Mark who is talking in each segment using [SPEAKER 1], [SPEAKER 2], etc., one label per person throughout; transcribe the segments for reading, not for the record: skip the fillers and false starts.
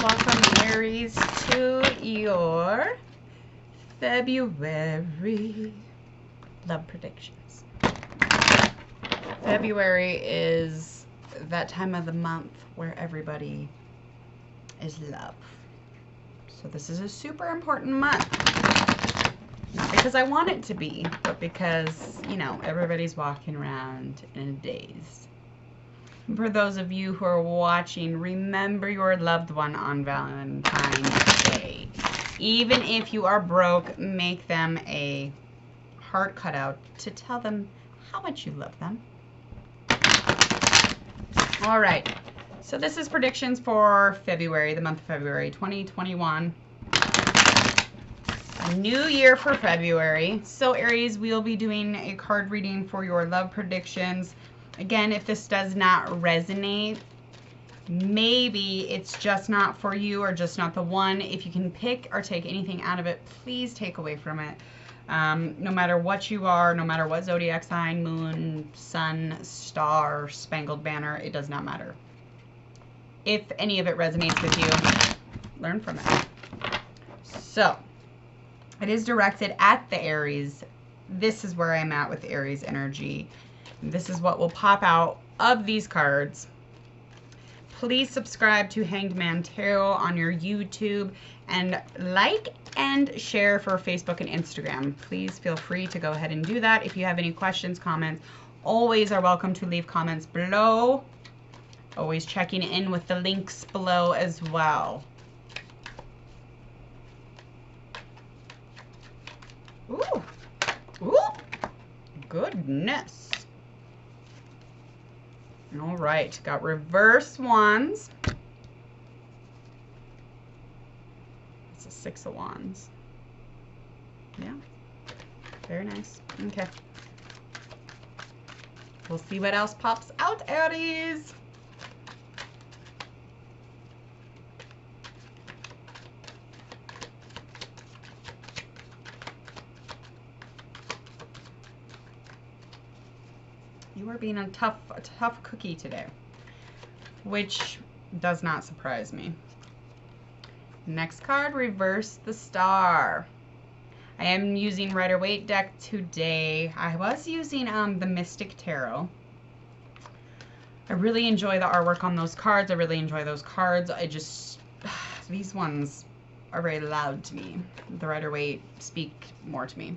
[SPEAKER 1] welcome Aries to your February love predictions. February is that time of the month where everybody is love. So this is a super important month. Not because I want it to be, but because, you know, everybody's walking around in a daze. For those of you who are watching, remember your loved one on Valentine's Day. Even if you are broke, make them a heart cutout to tell them how much you love them. All right, so this is predictions for February, the month of February 2021. A new year for February. So Aries, we'll be doing a card reading for your love predictions. Again, if this does not resonate, maybe it's just not for you or just not the one. If you can pick or take anything out of it, please take away from it. No matter what you are, no matter what zodiac sign, moon, sun, star, spangled banner, it does not matter. If any of it resonates with you, learn from it. So, it is directed at the Aries. This is where I'm at with Aries energy. This is what will pop out of these cards. Please subscribe to Hanged Man Tarot on your YouTube and like and share for Facebook and Instagram. Please feel free to go ahead and do that. If you have any questions, comments, always are welcome to leave comments below. Always checking in with the links below as well. Ooh, ooh, goodness. All right, got reverse wands. It's a 6 of wands. Yeah, very nice. Okay. We'll see what else pops out, Aries. You are being a tough cookie today, which does not surprise me. Next card, reverse the star. I am using Rider-Waite deck today. I was using the Mystic Tarot. I really enjoy the artwork on those cards. I really enjoy those cards. I just, these ones are very loud to me. The Rider-Waite speak more to me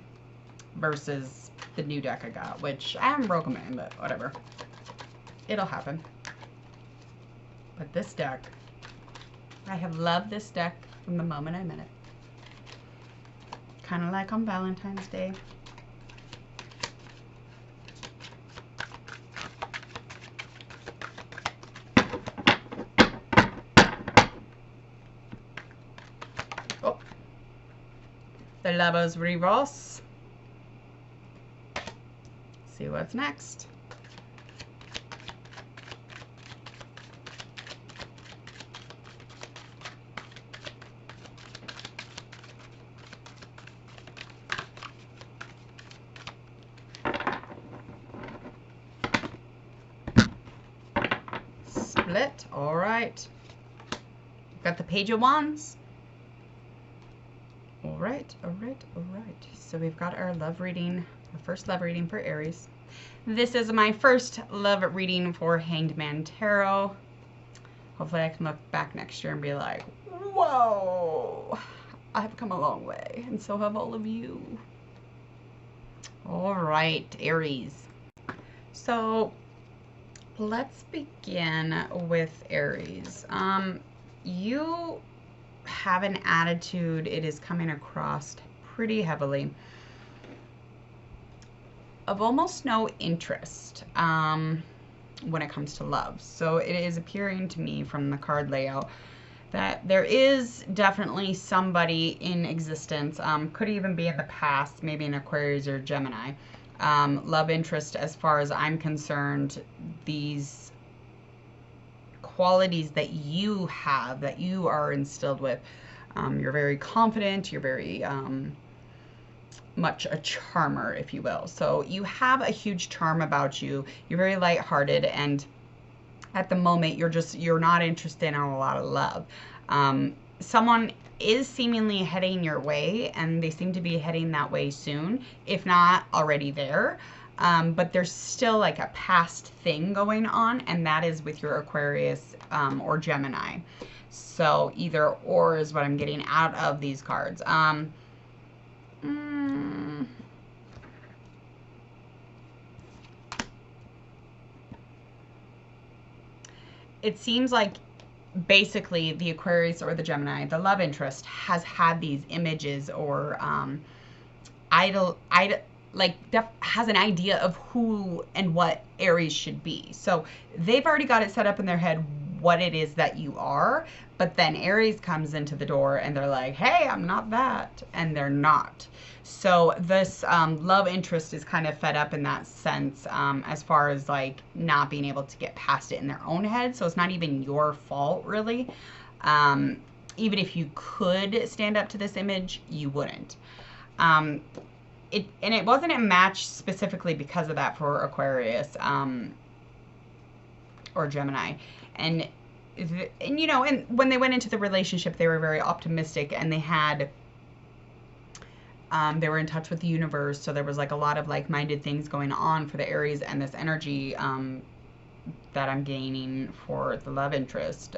[SPEAKER 1] versus the new deck I got, which I haven't broken in, but whatever. It'll happen. But this deck, I have loved this deck from the moment I met it. Kind of like on Valentine's Day. Oh, the Lovers Reverse. See what's next. Split. All right. Got the Page of Wands. All right, all right, all right. So we've got our love reading, our first love reading for Aries. This is my first love reading for Hanged Man Tarot. Hopefully I can look back next year and be like, whoa, I've come a long way, and so have all of you. All right, Aries. So let's begin with Aries. You have an attitude, it is coming across pretty heavily, of almost no interest when it comes to love. So it is appearing to me from the card layout that there is definitely somebody in existence, could even be in the past, maybe an Aquarius or Gemini, love interest. As far as I'm concerned, these qualities that you have, that you are instilled with, you're very confident, you're very much a charmer, if you will. So you have a huge charm about you. You're very lighthearted, and at the moment, you're not interested in a lot of love. Someone is seemingly heading your way, and they seem to be heading that way soon, if not already there. But there's still like a past thing going on, and that is with your Aquarius or Gemini. So either or is what I'm getting out of these cards. It seems like basically the Aquarius or the Gemini, the love interest, has had these images or has an idea of who and what Aries should be. So they've already got it set up in their head what it is that you are, but then Aries comes into the door and they're like, hey, I'm not that, and they're not. So this love interest is kind of fed up in that sense, as far as like not being able to get past it in their own head. So it's not even your fault, really. Even if you could stand up to this image, you wouldn't. It wasn't a match specifically because of that for Aquarius or Gemini. And you know, and when they went into the relationship, they were very optimistic, and they had they were in touch with the universe, so there was like a lot of like-minded things going on for the Aries, and this energy that I'm gaining for the love interest.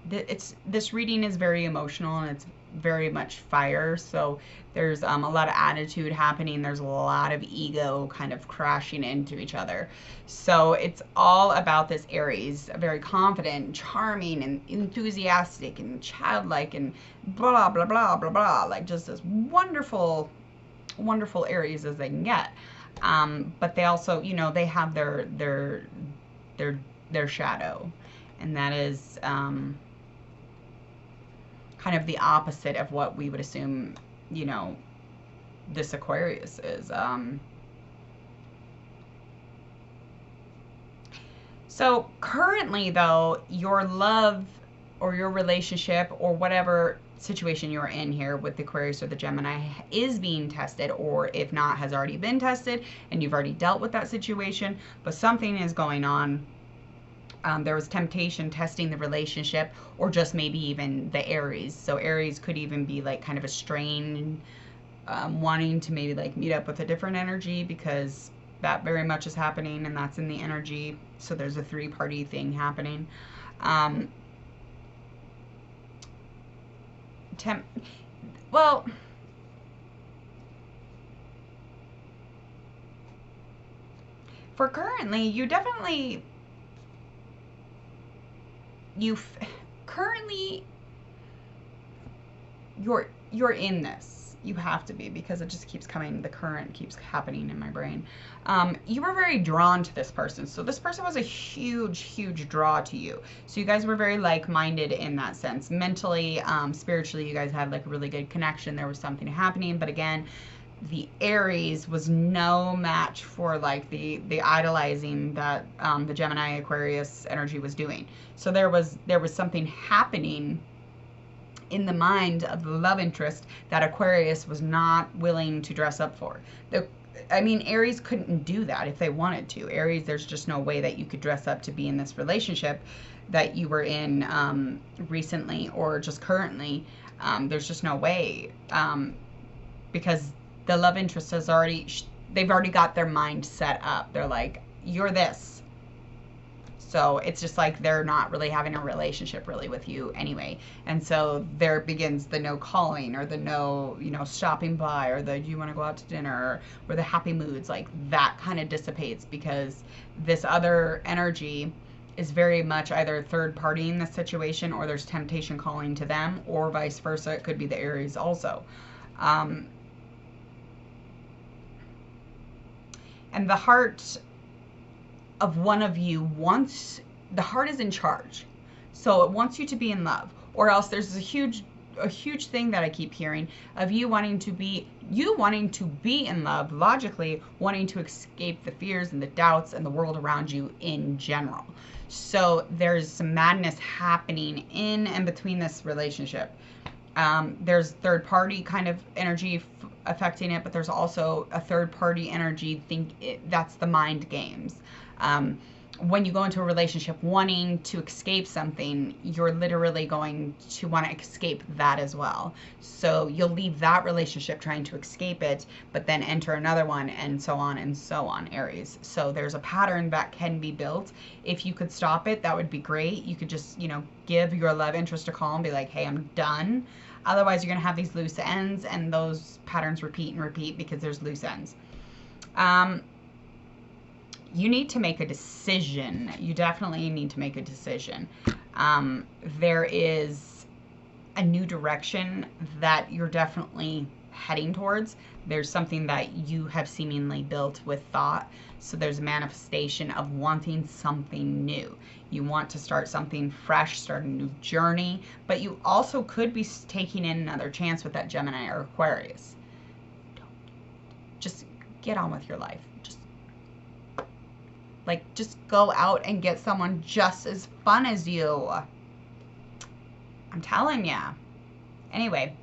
[SPEAKER 1] This reading is very emotional, and it's very much fire, so there's a lot of attitude happening. There's a lot of ego kind of crashing into each other. So it's all about this Aries, very confident, charming, and enthusiastic, and childlike, and blah blah blah blah blah, like just as wonderful Aries as they can get. But they also, you know, they have their shadow, and that is kind of the opposite of what we would assume, you know, this Aquarius is. So currently, though, your love or your relationship or whatever situation you're in here with the Aquarius or the Gemini is being tested, or if not, has already been tested, and you've already dealt with that situation, but something is going on. There was temptation testing the relationship, or just maybe even the Aries. So Aries could even be like kind of a strain, wanting to maybe like meet up with a different energy, because that very much is happening, and that's in the energy. So there's a three-party thing happening. Well, for currently, you definitely... currently you're in this. You have to be, because it just keeps coming, the current keeps happening in my brain. You were very drawn to this person, so this person was a huge draw to you. So you guys were very like-minded in that sense. Mentally, spiritually, you guys had like a really good connection. There was something happening, but again, the Aries was no match for like the idolizing that the Gemini Aquarius energy was doing. So there was something happening in the mind of the love interest that Aquarius was not willing to dress up for. I mean, Aries couldn't do that if they wanted to. Aries, there's just no way that you could dress up to be in this relationship that you were in recently or just currently. There's just no way, because the love interest has they've already got their mind set up. They're like, you're this. So it's just like they're not really having a relationship really with you anyway. And so there begins the no calling, or the no, you know, stopping by, or the you want to go out to dinner, or the happy moods. Like that kind of dissipates, because this other energy is very much either third partying the situation, or there's temptation calling to them, or vice versa. It could be the Aries also. And the heart of one of you wants, the heart is in charge, so it wants you to be in love, or else there's a huge thing that I keep hearing of you wanting to be in love, logically wanting to escape the fears and the doubts and the world around you in general. So there's some madness happening in and between this relationship. There's third party kind of energy affecting it, but there's also a third party energy. That's the mind games. When you go into a relationship wanting to escape something, you're literally going to want to escape that as well. So you'll leave that relationship trying to escape it, but then enter another one, and so on, Aries. So there's a pattern that can be built. If you could stop it, that would be great. You could just, you know, give your love interest a call and be like, hey, I'm done. Otherwise, you're going to have these loose ends, and those patterns repeat and repeat because there's loose ends. You need to make a decision. You definitely need to make a decision. There is a new direction that you're definitely heading towards. There's something that you have seemingly built with thought. So there's a manifestation of wanting something new. You want to start something fresh, start a new journey, but you also could be taking in another chance with that Gemini or Aquarius. Just get on with your life. Just go out and get someone just as fun as you. I'm telling ya. Anyway,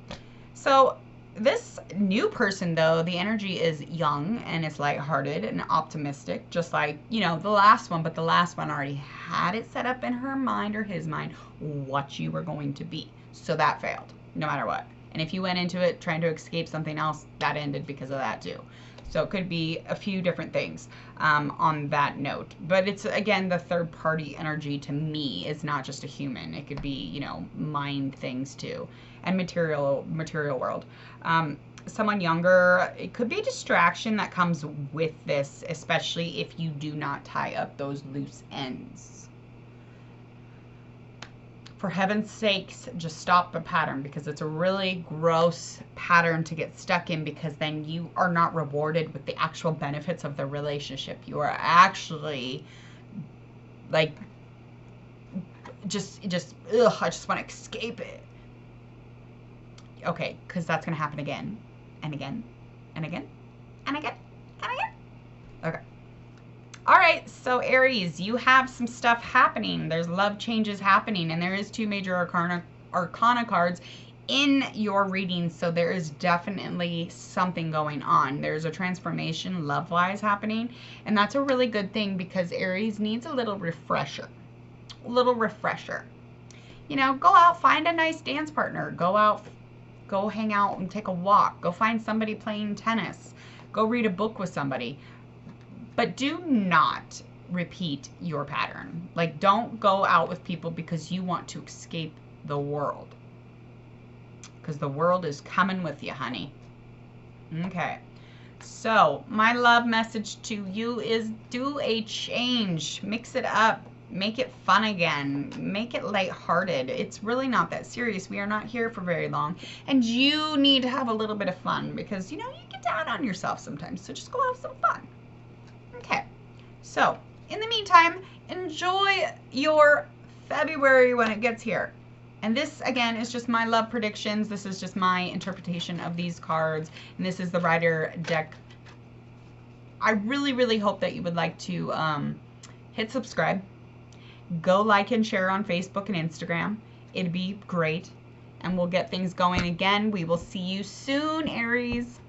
[SPEAKER 1] so this new person, though, the energy is young and it's lighthearted and optimistic, just like, you know, the last one, but the last one already had it set up in her mind or his mind what you were going to be. So that failed, no matter what. And if you went into it trying to escape something else, that ended because of that too. So it could be a few different things on that note. But it's, again, the third party energy to me is not just a human. It could be, you know, mind things too. And material world. Someone younger, it could be a distraction that comes with this, especially if you do not tie up those loose ends. For heaven's sakes, just stop the pattern, because it's a really gross pattern to get stuck in, because then you are not rewarded with the actual benefits of the relationship. You are actually like, ugh, I just want to escape it. Okay, because that's going to happen again and again and again and again and again. Okay. All right, so Aries, you have some stuff happening. There's love changes happening, and there is 2 major arcana cards in your reading, so there is definitely something going on. There's a transformation love-wise happening, and that's a really good thing, because Aries needs a little refresher. A little refresher. You know, go out, find a nice dance partner. Go out, go hang out and take a walk. Go find somebody playing tennis. Go read a book with somebody. But do not repeat your pattern. Like, don't go out with people because you want to escape the world. Because the world is coming with you, honey. Okay. So, my love message to you is do a change. Mix it up. Make it fun again. Make it lighthearted. It's really not that serious. We are not here for very long. And you need to have a little bit of fun because, you know, you get down on yourself sometimes. So just go have some fun. Okay, so in the meantime, enjoy your February when it gets here. And this, again, is just my love predictions. This is just my interpretation of these cards. And this is the Rider deck. I really, really hope that you would like to hit subscribe. Go like and share on Facebook and Instagram. It'd be great. And we'll get things going again. We will see you soon, Aries.